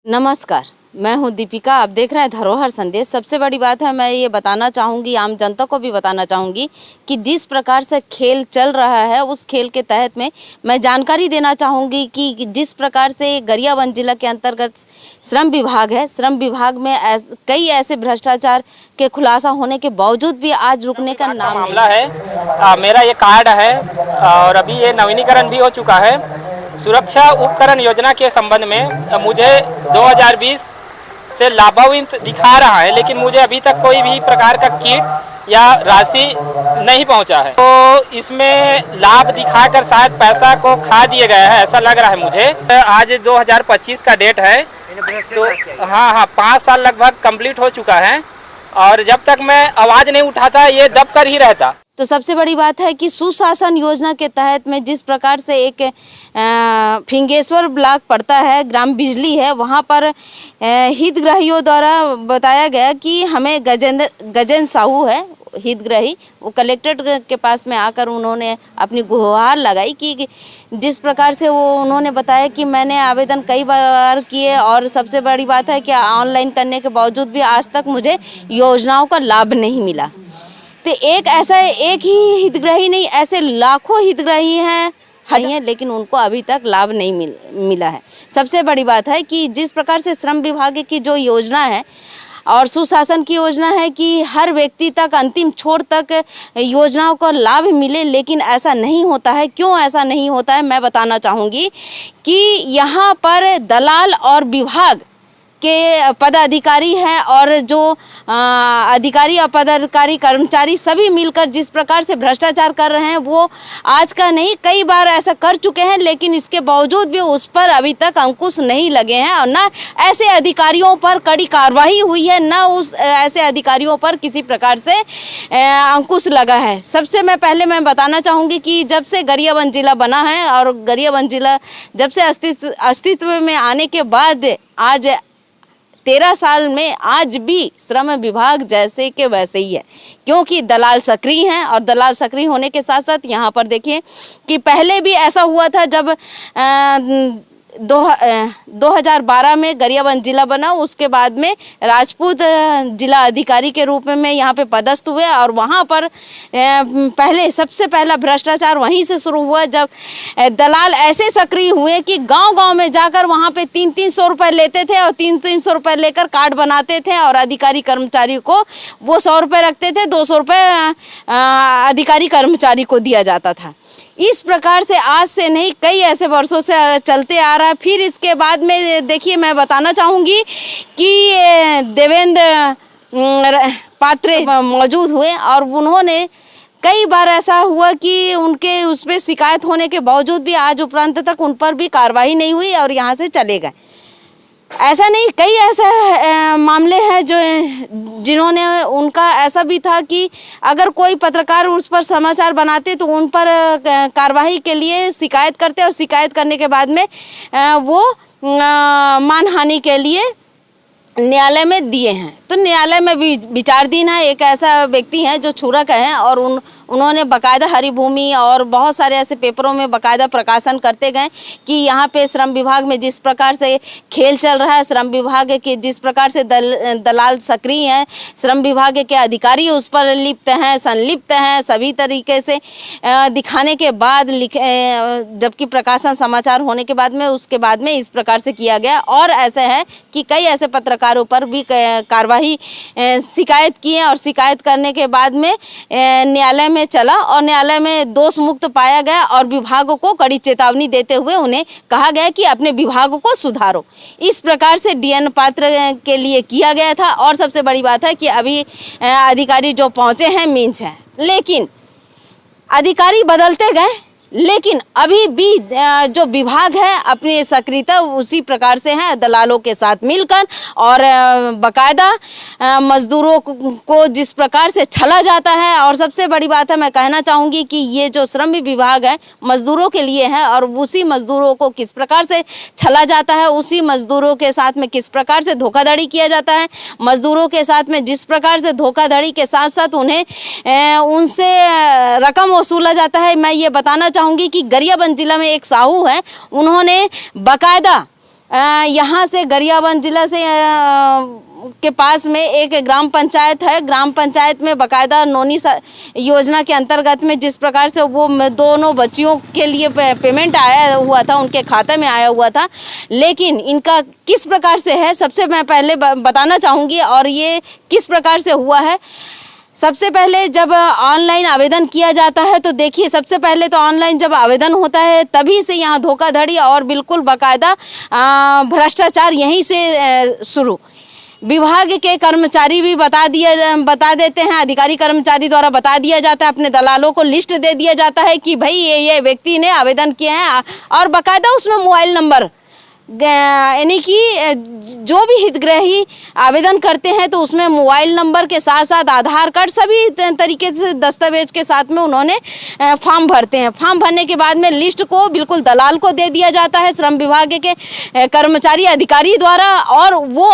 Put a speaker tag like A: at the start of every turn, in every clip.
A: नमस्कार, मैं हूं दीपिका। आप देख रहे हैं धरोहर संदेश। सबसे बड़ी बात है, मैं ये बताना चाहूँगी, आम जनता को भी बताना चाहूँगी कि जिस प्रकार से खेल चल रहा है उस खेल के तहत में मैं जानकारी देना चाहूँगी कि जिस प्रकार से गरियाबंद जिला के अंतर्गत श्रम विभाग है, श्रम विभाग में कई ऐसे भ्रष्टाचार के खुलासा होने के बावजूद भी आज रुकने का नाम
B: मामला है। मेरा ये कार्ड है और अभी ये नवीनीकरण भी हो चुका है। सुरक्षा उपकरण योजना के संबंध में मुझे 2020 से लाभान्वित दिखा रहा है, लेकिन मुझे अभी तक कोई भी प्रकार का किट या राशि नहीं पहुंचा है। तो इसमें लाभ दिखाकर शायद पैसा को खा दिया गया है, ऐसा लग रहा है मुझे। आज 2025 का डेट है, तो हाँ 5 साल लगभग कंप्लीट हो चुका है और जब तक मैं आवाज़ नहीं उठाता ये दबकर ही रहता।
A: तो सबसे बड़ी बात है कि सुशासन योजना के तहत में जिस प्रकार से एक फिंगेश्वर ब्लॉक पड़ता है, ग्राम बिजली है, वहाँ पर हितग्राहियों द्वारा बताया गया कि हमें गजेंद्र साहू है हितग्राही, वो कलेक्टर के पास में आकर उन्होंने अपनी गुहार लगाई कि जिस प्रकार से उन्होंने बताया कि मैंने आवेदन कई बार किए और सबसे बड़ी बात है कि ऑनलाइन करने के बावजूद भी आज तक मुझे योजनाओं का लाभ नहीं मिला। तो एक ही हितग्राही नहीं, ऐसे लाखों हितग्राही हैं लेकिन उनको अभी तक लाभ नहीं मिला है। सबसे बड़ी बात है कि जिस प्रकार से श्रम विभाग की जो योजना है और सुशासन की योजना है कि हर व्यक्ति तक अंतिम छोर तक योजनाओं का लाभ मिले, लेकिन ऐसा नहीं होता है। क्यों ऐसा नहीं होता है मैं बताना चाहूँगी कि यहाँ पर दलाल और विभाग के पदाधिकारी हैं और जो अधिकारी और पदाधिकारी कर्मचारी सभी मिलकर जिस प्रकार से भ्रष्टाचार कर रहे हैं वो आज का नहीं, कई बार ऐसा कर चुके हैं, लेकिन इसके बावजूद भी उस पर अभी तक अंकुश नहीं लगे हैं और ना ऐसे अधिकारियों पर कड़ी कार्रवाई हुई है, ना उस ऐसे अधिकारियों पर किसी प्रकार से अंकुश लगा है। सबसे पहले मैं बताना चाहूँगी कि जब से गरियाबंद जिला बना है और गरियाबंद जिला जब से अस्तित्व में आने के बाद आज 13 साल में आज भी श्रम विभाग जैसे के वैसे ही है, क्योंकि दलाल सक्रिय हैं और दलाल सक्रिय होने के साथ साथ यहाँ पर देखिए कि पहले भी ऐसा हुआ था जब 2012 में गरियाबंद जिला बना, उसके बाद में राजपूत जिला अधिकारी के रूप में यहाँ पे पदस्थ हुए और वहाँ पर सबसे पहला भ्रष्टाचार वहीं से शुरू हुआ जब दलाल ऐसे सक्रिय हुए कि गांव-गांव में जाकर वहाँ पे 300 रुपये लेते थे और 300 रुपये लेकर कार्ड बनाते थे और अधिकारी कर्मचारी को वो 100 रुपये रखते थे, 200 रुपये अधिकारी कर्मचारी को दिया जाता था। इस प्रकार से आज से नहीं, कई ऐसे वर्षों से चलते आ रहा है। फिर इसके बाद में देखिए मैं बताना चाहूँगी कि देवेंद्र पात्रे मौजूद हुए और उन्होंने कई बार ऐसा हुआ कि उनके उस पर शिकायत होने के बावजूद भी आज उपरांत तक उन पर भी कार्रवाई नहीं हुई और यहाँ से चले गए। ऐसा नहीं, कई ऐसे मामले हैं जिन्होंने उनका ऐसा भी था कि अगर कोई पत्रकार उस पर समाचार बनाते तो उन पर कार्रवाई के लिए शिकायत करते और शिकायत करने के बाद में वो मानहानि के लिए न्यायालय में दिए हैं। तो न्यायालय में भी विचाराधीन है। एक ऐसा व्यक्ति है जो छूरक है और उन्होंने बाकायदा हरी भूमि और बहुत सारे ऐसे पेपरों में बाकायदा प्रकाशन करते गए कि यहाँ पे श्रम विभाग में जिस प्रकार से खेल चल रहा है, श्रम विभाग के जिस प्रकार से दलाल सक्रिय हैं, श्रम विभाग के अधिकारी उस पर लिप्त हैं, संलिप्त हैं, सभी तरीके से दिखाने के बाद जबकि प्रकाशन समाचार होने के बाद में उसके बाद में इस प्रकार से किया गया। और ऐसे है कि कई ऐसे पत्रकारों पर भी कार्रवाई शिकायत की है और शिकायत करने के बाद में न्यायालय में चला और न्यायालय में दोष मुक्त पाया गया और विभागों को कड़ी चेतावनी देते हुए उन्हें कहा गया कि अपने विभागों को सुधारो। इस प्रकार से डीएन पात्र के लिए किया गया था। और सबसे बड़ी बात है कि अभी अधिकारी जो पहुंचे हैं मींस हैं, लेकिन अधिकारी बदलते गए, लेकिन अभी भी जो विभाग है अपनी सक्रियता उसी प्रकार से है, दलालों के साथ मिलकर और बाकायदा मजदूरों को जिस प्रकार से छला जाता है। और सबसे बड़ी बात है, मैं कहना चाहूँगी कि ये जो श्रम विभाग है मजदूरों के लिए है और उसी मजदूरों को किस प्रकार से छला जाता है, उसी मजदूरों के साथ में किस प्रकार से धोखाधड़ी किया जाता है, मजदूरों के साथ में जिस प्रकार से धोखाधड़ी के साथ साथ उन्हें उनसे रकम वसूला जाता है। मैं ये बताना चाहूँगी कि गरियाबंद जिला में एक साहू है, उन्होंने बाकायदा यहाँ से गरियाबंद जिला से के पास में एक ग्राम पंचायत है। ग्राम पंचायत में बकायदा नोनी योजना के अंतर्गत में जिस प्रकार से वो दोनों बच्चियों के लिए पेमेंट आया हुआ था, उनके खाते में आया हुआ था, लेकिन इनका किस प्रकार से है सबसे मैं पहले बताना चाहूँगी। और ये किस प्रकार से हुआ है, सबसे पहले जब ऑनलाइन आवेदन किया जाता है तो देखिए, सबसे पहले तो ऑनलाइन जब आवेदन होता है तभी से यहाँ धोखाधड़ी और बिल्कुल बाकायदा भ्रष्टाचार यहीं से शुरू। विभाग के कर्मचारी भी बता देते हैं, अधिकारी कर्मचारी द्वारा बता दिया जाता है, अपने दलालों को लिस्ट दे दिया जाता है कि भाई ये व्यक्ति ने आवेदन किया है, और बाकायदा उसमें मोबाइल नंबर, यानी कि जो भी हितग्राही आवेदन करते हैं तो उसमें मोबाइल नंबर के साथ साथ आधार कार्ड, सभी तरीके से दस्तावेज के साथ में उन्होंने फॉर्म भरते हैं। फॉर्म भरने के बाद में लिस्ट को बिल्कुल दलाल को दे दिया जाता है, श्रम विभाग के कर्मचारी अधिकारी द्वारा, और वो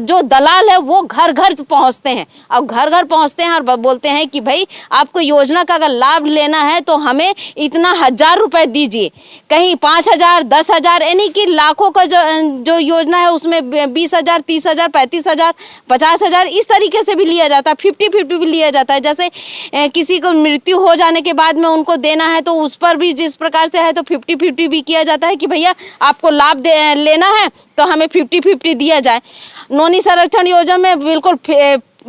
A: जो दलाल है वो घर घर पहुंचते हैं। अब घर घर पहुंचते हैं और बोलते हैं कि भाई आपको योजना का अगर लाभ लेना है तो हमें इतना 1000 रुपये दीजिए, कहीं 5000, 10,000, यानी कि लाखों का जो योजना है उसमें 20,000, 30,000, 35,000, 50,000 इस तरीके से भी लिया जाता है, 50-50 भी लिया जाता है। जैसे किसी को मृत्यु हो जाने के बाद में उनको देना है तो उस पर भी जिस प्रकार से है तो 50-50 भी किया जाता है कि भैया आपको लाभ लेना है तो हमें 50-50 दिया जाए। नोनी संरक्षण योजना में बिल्कुल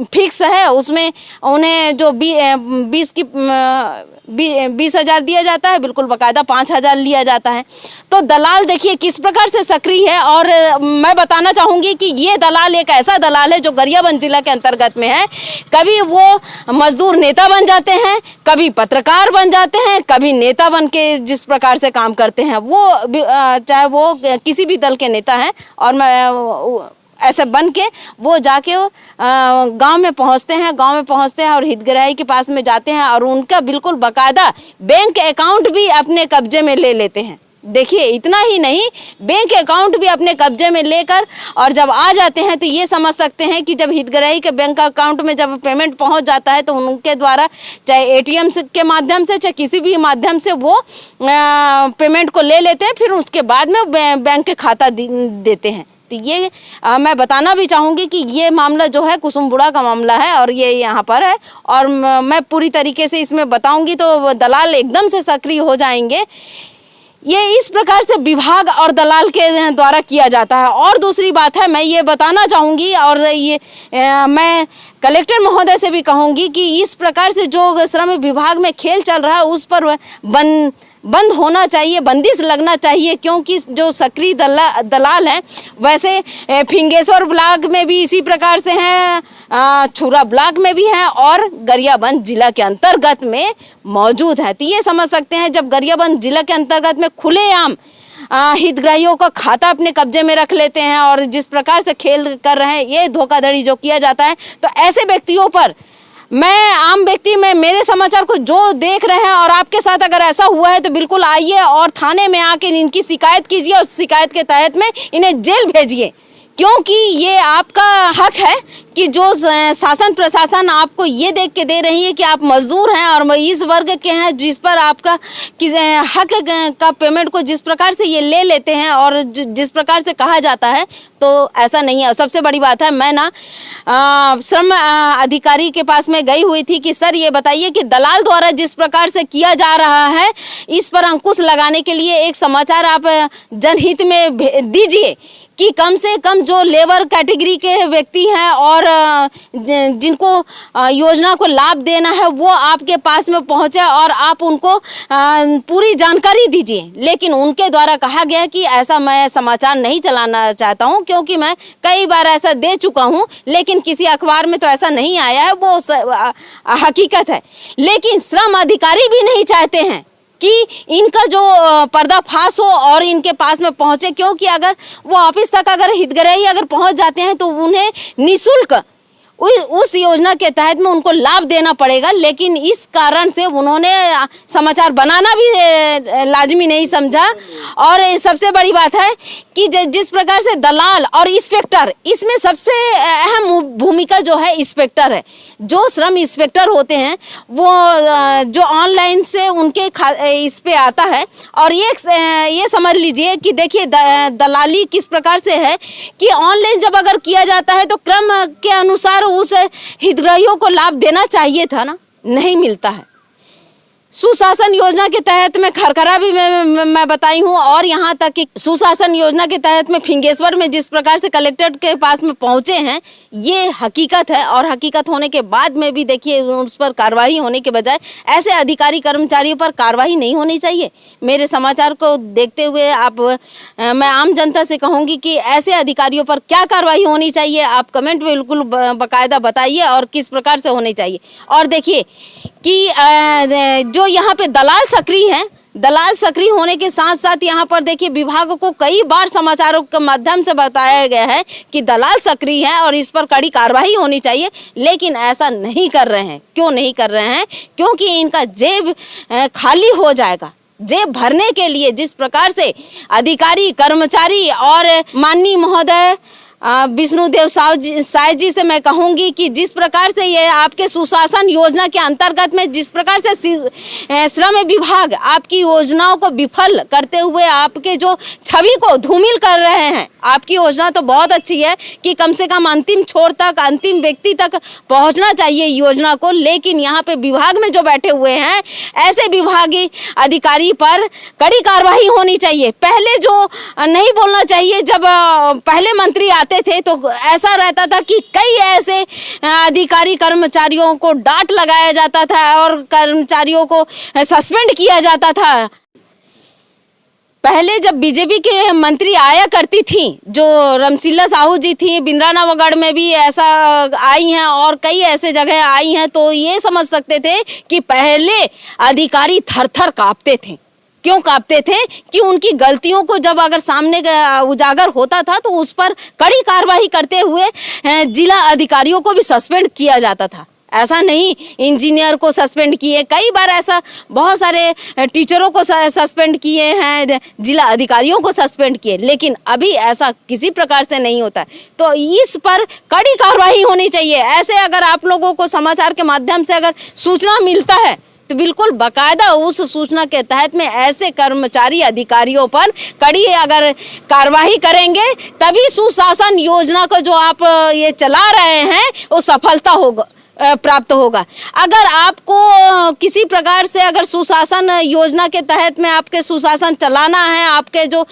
A: फिक्स है, उसमें उन्हें जो 20,000 दिया जाता है, बिल्कुल बाकायदा 5,000 लिया जाता है। तो दलाल देखिए किस प्रकार से सक्रिय है। और मैं बताना चाहूँगी कि ये दलाल एक ऐसा दलाल है जो गरियाबंद जिला के अंतर्गत में है। कभी वो मजदूर नेता बन जाते हैं, कभी पत्रकार बन जाते हैं, कभी नेता बन के जिस प्रकार से काम करते हैं वो, चाहे वो किसी भी दल के नेता हैं, और मैं ऐसे बन के वो जाके गांव में पहुंचते हैं और हितग्राही के पास में जाते हैं और उनका बिल्कुल बाकायदा बैंक अकाउंट भी अपने कब्जे में ले लेते हैं। देखिए इतना ही नहीं, बैंक अकाउंट भी अपने कब्जे में लेकर और जब आ जाते हैं तो ये समझ सकते हैं कि जब हितग्राही के बैंक अकाउंट में जब पेमेंट पहुंच जाता है तो उनके द्वारा चाहे एटीएम के माध्यम से चाहे किसी भी माध्यम से वो पेमेंट को ले लेते हैं, फिर उसके बाद में बैंक खाता देते हैं। तो ये मैं बताना भी चाहूँगी कि ये मामला जो है कुसुमबुड़ा का मामला है और ये यहाँ पर है, और मैं पूरी तरीके से इसमें बताऊँगी तो दलाल एकदम से सक्रिय हो जाएंगे। ये इस प्रकार से विभाग और दलाल के द्वारा किया जाता है। और दूसरी बात है, मैं ये बताना चाहूँगी और ये मैं कलेक्टर महोदय से भी कहूँगी कि इस प्रकार से जो श्रम विभाग में खेल चल रहा है उस पर बंद होना चाहिए, बंदिश लगना चाहिए, क्योंकि जो सक्रिय दलाल हैं वैसे फिंगेश्वर ब्लॉक में भी इसी प्रकार से हैं, छुरा ब्लॉक में भी हैं और गरियाबंद जिला के अंतर्गत में मौजूद है। तो ये समझ सकते हैं जब गरियाबंद जिला के अंतर्गत में खुलेआम हितग्राहियों का खाता अपने कब्जे में रख लेते हैं और जिस प्रकार से खेल कर रहे हैं, ये धोखाधड़ी जो किया जाता है, तो ऐसे व्यक्तियों पर मैं आम व्यक्ति में मेरे समाचार को जो देख रहे हैं और आपके साथ अगर ऐसा हुआ है तो बिल्कुल आइए और थाने में आके इनकी शिकायत कीजिए और शिकायत के तहत में इन्हें जेल भेजिए, क्योंकि ये आपका हक है कि जो शासन प्रशासन आपको ये देख के दे रही है कि आप मजदूर हैं और इस वर्ग के हैं जिस पर आपका हक का पेमेंट को जिस प्रकार से ये ले लेते हैं और जिस प्रकार से कहा जाता है तो ऐसा नहीं है। सबसे बड़ी बात है, मैं ना श्रम अधिकारी के पास में गई हुई थी कि सर ये बताइए कि दलाल द्वारा जिस प्रकार से किया जा रहा है इस पर अंकुश लगाने के लिए एक समाचार आप जनहित में दीजिए कि कम से कम जो लेबर कैटेगरी के व्यक्ति हैं और जिनको योजना को लाभ देना है वो आपके पास में पहुंचे और आप उनको पूरी जानकारी दीजिए। लेकिन उनके द्वारा कहा गया कि ऐसा मैं समाचार नहीं चलाना चाहता हूं, क्योंकि मैं कई बार ऐसा दे चुका हूं, लेकिन किसी अखबार में तो ऐसा नहीं आया है, वो हकीकत है। लेकिन श्रम अधिकारी भी नहीं चाहते हैं कि इनका जो पर्दाफाश हो और इनके पास में पहुंचे, क्योंकि अगर वो ऑफिस तक अगर हितग्राही अगर पहुंच जाते हैं तो उन्हें निःशुल्क उस योजना के तहत में उनको लाभ देना पड़ेगा। लेकिन इस कारण से उन्होंने समाचार बनाना भी लाजमी नहीं समझा। और सबसे बड़ी बात है कि जिस प्रकार से दलाल और इंस्पेक्टर, इसमें सबसे अहम भूमिका जो है इंस्पेक्टर है। जो श्रम इंस्पेक्टर होते हैं वो जो ऑनलाइन से उनके इस पे आता है। और ये समझ लीजिए कि देखिए दलाली किस प्रकार से है कि ऑनलाइन जब अगर किया जाता है तो क्रम के अनुसार उस हितग्राहियों को लाभ देना चाहिए था ना, नहीं मिलता है। सुशासन योजना के तहत में खरखरा भी मैं बताई हूँ। और यहाँ तक कि सुशासन योजना के तहत में फिंगेश्वर में जिस प्रकार से कलेक्टर के पास में पहुँचे हैं, ये हकीकत है। और हकीकत होने के बाद में भी देखिए उस पर कार्रवाई होने के बजाय ऐसे अधिकारी कर्मचारियों पर कार्रवाई नहीं होनी चाहिए। मेरे समाचार को देखते हुए मैं आम जनता से कहूँगी कि ऐसे अधिकारियों पर क्या कार्रवाई होनी चाहिए, आप कमेंट में बिल्कुल बाकायदा बताइए और किस प्रकार से होनी चाहिए। और देखिए कि जो यहाँ पे दलाल सक्रिय हैं, दलाल सक्रिय होने के साथ साथ यहाँ पर देखिए विभाग को कई बार समाचारों के माध्यम से बताया गया है कि दलाल सक्रिय है और इस पर कड़ी कार्रवाई होनी चाहिए। लेकिन ऐसा नहीं कर रहे हैं। क्यों नहीं कर रहे हैं? क्योंकि इनका जेब खाली हो जाएगा। जेब भरने के लिए जिस प्रकार से अधिकारी कर्मचारी और माननीय महोदय विष्णुदेव साय जी से मैं कहूँगी कि जिस प्रकार से ये आपके सुशासन योजना के अंतर्गत में जिस प्रकार से श्रम विभाग आपकी योजनाओं को विफल करते हुए आपके जो छवि को धूमिल कर रहे हैं। आपकी योजना तो बहुत अच्छी है कि कम से कम अंतिम छोर तक, अंतिम व्यक्ति तक पहुंचना चाहिए योजना को। लेकिन यहाँ पे विभाग में जो बैठे हुए हैं, ऐसे विभागीय अधिकारी पर कड़ी कार्रवाई होनी चाहिए। पहले जो नहीं बोलना चाहिए, जब पहले मंत्री आते थे तो ऐसा रहता था कि कई ऐसे अधिकारी कर्मचारियों को डांट लगाया जाता था और कर्मचारियों को सस्पेंड किया जाता था। पहले जब बीजेपी के मंत्री आया करती थी, जो रमशीला साहू जी थी, बिंद्रानवागढ़ में भी ऐसा आई हैं और कई ऐसे जगह आई हैं, तो ये समझ सकते थे कि पहले अधिकारी थर थर कांपते थे। क्यों कांपते थे? कि उनकी गलतियों को जब अगर सामने उजागर होता था तो उस पर कड़ी कार्रवाई करते हुए जिला अधिकारियों को भी सस्पेंड किया जाता था। ऐसा नहीं इंजीनियर को सस्पेंड किए, कई बार ऐसा बहुत सारे टीचरों को सस्पेंड किए हैं, जिला अधिकारियों को सस्पेंड किए। लेकिन अभी ऐसा किसी प्रकार से नहीं होता है। तो इस पर कड़ी कार्रवाई होनी चाहिए। ऐसे अगर आप लोगों को समाचार के माध्यम से अगर सूचना मिलता है तो बिल्कुल बाकायदा उस सूचना के तहत में ऐसे कर्मचारी अधिकारियों पर कड़ी अगर कार्रवाई करेंगे तभी सुशासन योजना को जो आप ये चला रहे हैं वो सफलता होगा, प्राप्त होगा। अगर आपको किसी प्रकार से अगर सुशासन योजना के तहत में आपके सुशासन चलाना है, आपके जो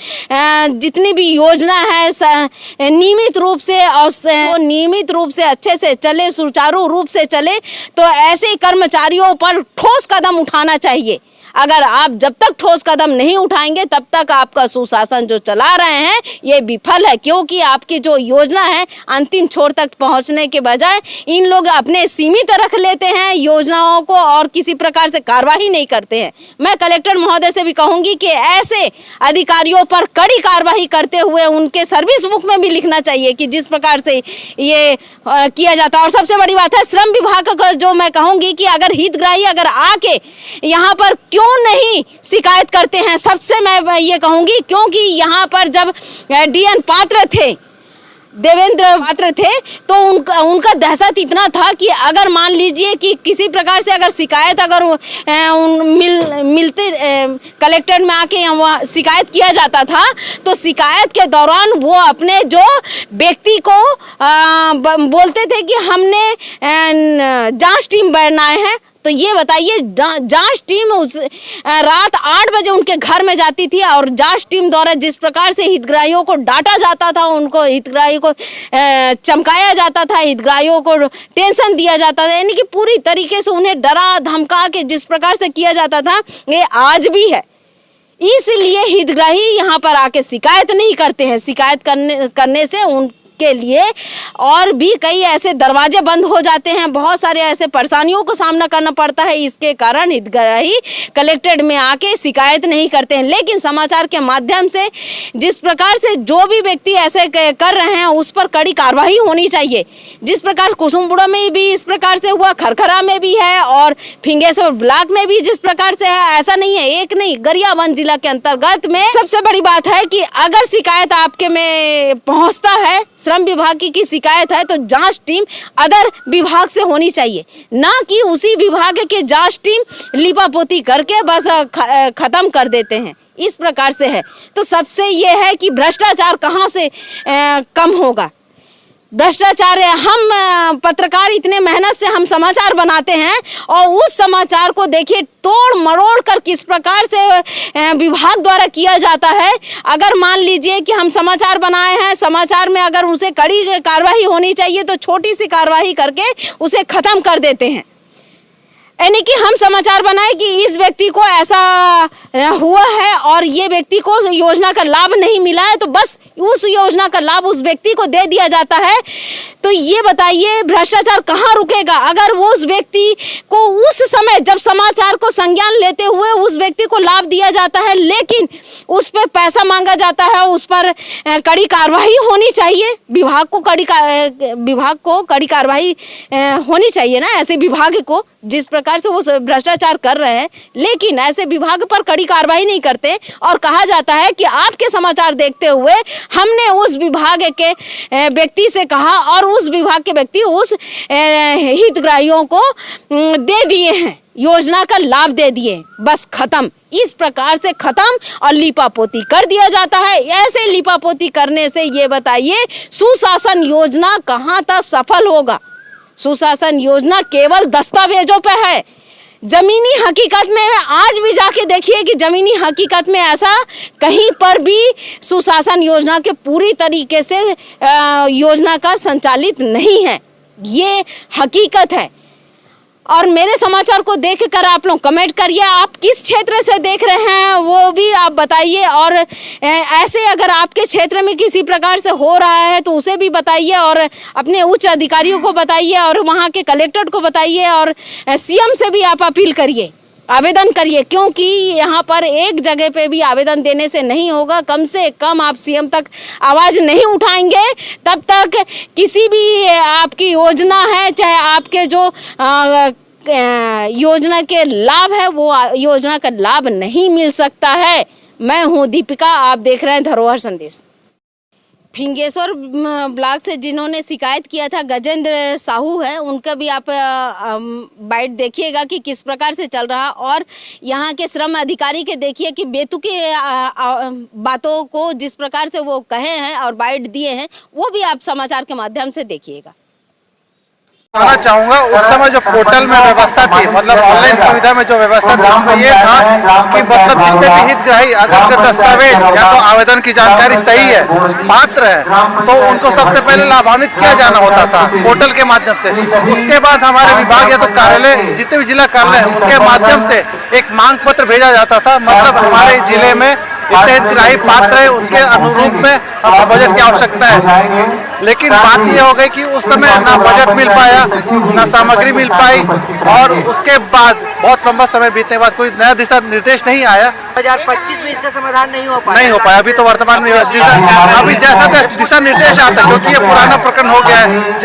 A: जितनी भी योजना है नियमित रूप से और नियमित रूप से अच्छे से चले, सुचारू रूप से चले, तो ऐसे कर्मचारियों पर ठोस कदम उठाना चाहिए। अगर आप जब तक ठोस कदम नहीं उठाएंगे तब तक आपका सुशासन जो चला रहे हैं ये विफल है। क्योंकि आपकी जो योजना है अंतिम छोर तक पहुंचने के बजाय इन लोग अपने सीमित रख लेते हैं योजनाओं को और किसी प्रकार से कार्रवाई नहीं करते हैं। मैं कलेक्टर महोदय से भी कहूंगी कि ऐसे अधिकारियों पर कड़ी कार्रवाई करते हुए उनके सर्विस बुक में भी लिखना चाहिए कि जिस प्रकार से ये किया जाता है। और सबसे बड़ी बात है श्रम विभाग का जो मैं कहूंगी कि अगर हितग्राही अगर आके यहाँ पर क्यों नहीं शिकायत करते हैं, सबसे मैं ये कहूंगी क्योंकि यहाँ पर जब DN पात्र थे, देवेंद्र पात्र थे, तो उनका दहशत इतना था कि अगर मान लीजिए कि किसी प्रकार से अगर शिकायत अगर मिलते कलेक्टर में आके वहाँ शिकायत किया जाता था तो शिकायत के दौरान वो अपने जो व्यक्ति को बोलते थे कि हमने जांच टीम बनाए हैं। तो ये बताइए, जांच टीम उस रात 8 बजे उनके घर में जाती थी और जांच टीम द्वारा जिस प्रकार से हितग्राहियों को डांटा जाता था, उनको हितग्राही को चमकाया जाता था, हितग्राहियों को टेंशन दिया जाता था, यानी कि पूरी तरीके से उन्हें डरा धमका के जिस प्रकार से किया जाता था, ये आज भी है। इसलिए हितग्राही यहाँ पर आके शिकायत नहीं करते हैं। शिकायत करने से उनके लिए और भी कई ऐसे दरवाजे बंद हो जाते हैं, बहुत सारे ऐसे परेशानियों को सामना करना पड़ता है। इसके कारण हितग्राही कलेक्ट्रेट में आके शिकायत नहीं करते हैं, लेकिन समाचार के माध्यम से जिस प्रकार से जो भी व्यक्ति ऐसे कर रहे हैं उस पर कड़ी कार्रवाई होनी चाहिए। जिस प्रकार कुसुमपुरा में भी इस प्रकार से हुआ, खरखरा में भी है और फिंगेश्वर ब्लॉक में भी जिस प्रकार से है, ऐसा नहीं है, एक नहीं, गरियाबंद जिला के अंतर्गत में सबसे बड़ी बात है कि अगर शिकायत आपके में पहुंचता है, श्रम विभाग की शिकायत है, तो जांच टीम अदर विभाग से होनी चाहिए, ना कि उसी विभाग की जांच टीम लिपापोती करके बस खत्म कर देते हैं। इस प्रकार से है तो सबसे ये है कि भ्रष्टाचार कहाँ से कम होगा। भ्रष्टाचार है, हम पत्रकार इतने मेहनत से हम समाचार बनाते हैं और उस समाचार को देखिए तोड़ मरोड़ कर किस प्रकार से विभाग द्वारा किया जाता है। अगर मान लीजिए कि हम समाचार बनाए हैं, समाचार में अगर उसे कड़ी कार्रवाई होनी चाहिए तो छोटी सी कार्रवाई करके उसे खत्म कर देते हैं। यानी कि हम समाचार बनाए कि इस व्यक्ति को ऐसा हुआ है और ये व्यक्ति को योजना का लाभ नहीं मिला है, तो बस उस योजना का लाभ उस व्यक्ति को दे दिया जाता है। तो ये बताइए भ्रष्टाचार कहाँ रुकेगा अगर वो उस व्यक्ति को उस समय जब समाचार को संज्ञान लेते हुए उस व्यक्ति को लाभ दिया जाता है, लेकिन उस पर पैसा मांगा जाता है, उस पर कड़ी कार्रवाई होनी चाहिए। विभाग को कड़ी कार्रवाई होनी चाहिए ना, ऐसे विभाग को जिस प्रकार से वो भ्रष्टाचार कर रहे हैं, लेकिन ऐसे विभाग पर कड़ी कार्रवाई नहीं करते और कहा जाता है कि आपके समाचार देखते हुए हमने उस विभाग के व्यक्ति से कहा और उस विभाग के व्यक्ति उस हितग्राहियों को दे दिए हैं, योजना का लाभ दे दिए, बस खत्म। इस प्रकार से खत्म और लिपापोती कर दिया जाता है। ऐसे लिपापोती करने से ये बताइए सुशासन योजना कहाँ तक सफल होगा। सुशासन योजना केवल दस्तावेजों पर है, जमीनी हकीकत में आज भी जाके देखिए कि जमीनी हकीकत में ऐसा कहीं पर भी सुशासन योजना के पूरी तरीके से योजना का संचालित नहीं है, ये हकीकत है। और मेरे समाचार को देखकर आप लोग कमेंट करिए, आप किस क्षेत्र से देख रहे हैं वो भी आप बताइए, और ऐसे अगर आपके क्षेत्र में किसी प्रकार से हो रहा है तो उसे भी बताइए और अपने उच्च अधिकारियों को बताइए और वहाँ के कलेक्टर को बताइए और सीएम से भी आप अपील करिए, आवेदन करिए, क्योंकि यहाँ पर एक जगह पे भी आवेदन देने से नहीं होगा। कम से कम आप सीएम तक आवाज़ नहीं उठाएंगे तब तक किसी भी आपकी योजना है, चाहे आपके जो योजना के लाभ है वो योजना का लाभ नहीं मिल सकता है। मैं हूँ दीपिका, आप देख रहे हैं धरोहर संदेश। फिंगेश्वर ब्लॉक से जिन्होंने शिकायत किया था गजेंद्र साहू हैं, उनका भी आप बाइट देखिएगा कि किस प्रकार से चल रहा, और यहाँ के श्रम अधिकारी के देखिए कि बेतुकी बातों को जिस प्रकार से वो कहे हैं और बाइट दिए हैं, वो भी आप समाचार के माध्यम से देखिएगा।
C: कहना चाहूंगा उस समय जो पोर्टल में व्यवस्था थी, मतलब ऑनलाइन सुविधा में जो व्यवस्था थी उसमें ये था कि मतलब जितने भी हितग्राही अगर उनके दस्तावेज या तो आवेदन की जानकारी सही है, पात्र है, तो उनको सबसे पहले लाभान्वित किया जाना होता था पोर्टल के माध्यम से। उसके बाद हमारे विभाग या तो कार्यालय, जितने भी जिला कार्यालय, उनके माध्यम से एक मांग पत्र भेजा जाता था, मतलब हमारे जिले में इतने हितग्राही पात्र है, उनके अनुरूप में बजट की आवश्यकता है। लेकिन बात यह हो गई कि उस समय ना बजट मिल पाया, ना सामग्री मिल पाई, और उसके बाद बहुत लंबा समय बीतने के बाद कोई नया दिशा निर्देश नहीं आया।
D: 2025 में इसका समाधान नहीं हो
C: पाया। अभी तो वर्तमान में अभी जैसा दिशा निर्देश आता है, क्योंकि ये पुराना प्रकरण हो गया है।